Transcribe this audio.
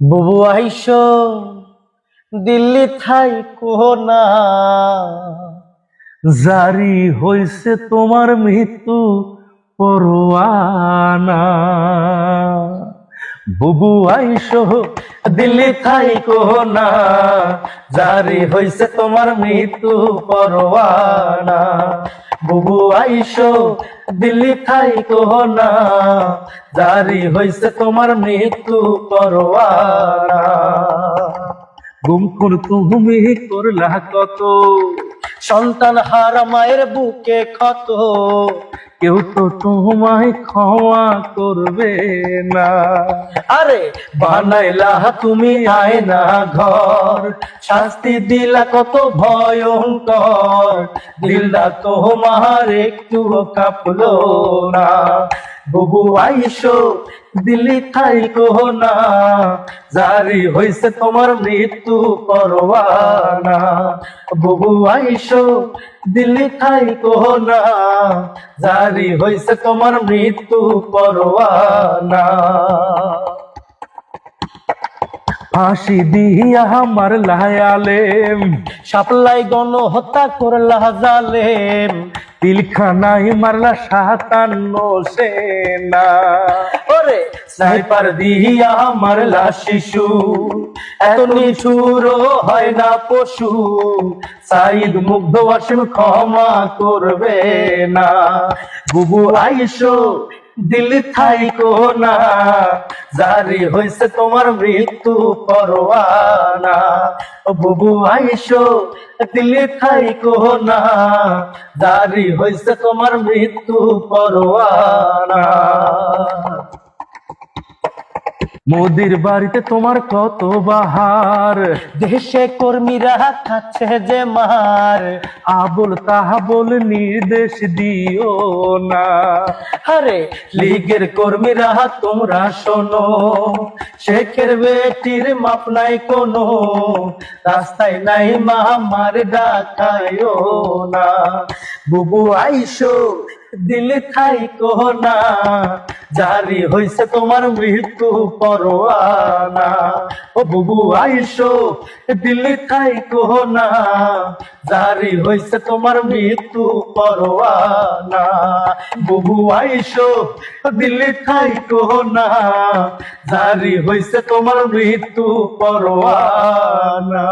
বুবু আইসো দিল্লি থাই কোনা, জারি হইছে তোমার মৃত্যু পরোয়ানা। বুবু আইসো দিল্লি থাই কোনা, জারি হইছে তোমার মৃত্যু পরোয়ানা। বুবু আইসো দিল্লি থাই কোনা, জারি হইছে তোমার মৃত্যু পরোয়ানা। গুমখুন তুমি করলা কত, সন্তান হারা মায়ের বুকে ক্ষত। কেউ তো তোমায় ক্ষমা করবে না। আরে বানাইলা তুমি আয়না ঘর, শাস্তি দিলা কত ভয়ঙ্কর। দিলটা তোমার একটু কাঁপলো না। বুবু আইসো দিল্লি থাইকো না, জারি হইছে তোমার মৃত্যু পরোয়ানা। বুবু আইসো দিল্লি থাইকো না, জারি হইছে তোমার মৃত্যু পরোয়ানা। ফাঁসি দিয়া আমার লায়ালেম, সাপ্লাই গণ হত্যা করলা জালেম। পিলখানায় মারলা 57 সেনা। ওরে স্নাইপার দিয়া মারলা শিশু, এত নিষ্ঠুর হয় না পশু। সাইদ মুগ্ধ ওয়াসিম ক্ষমা করবে না। বুবু আইসো দিল্লি থাইকো না, জারি হইছে তোমার মৃত্যু পরোয়ানা। বুবু আইসো দিল্লি থাইকো না, জারি হইছে তোমার মৃত্যু পরোয়ানা। মোদির বাড়িতে তোমার কত বাহার, দেশে কর্মীরা খাচ্ছে যে মার। আবল তাহাবল নির্দেশ দিও না। আরে লীগের কর্মীরা তোমরা শোনো, শেখের বেটির মাপ নাই কোনো। রাস্তায় নাই মা আমার ডাকায়ও না। বুবু আইসো দিল্লি থাইকো না, জারি হইছে তোমার মৃত্যু পরোয়ানা। ও বুবু আইসো দিল্লি থাইকো না, জারি হইছে তোমার মৃত্যু পরোয়ানা। বুবু আইসো দিল্লি থাইকো না, জারি হইছে তোমার মৃত্যু পরোয়ানা।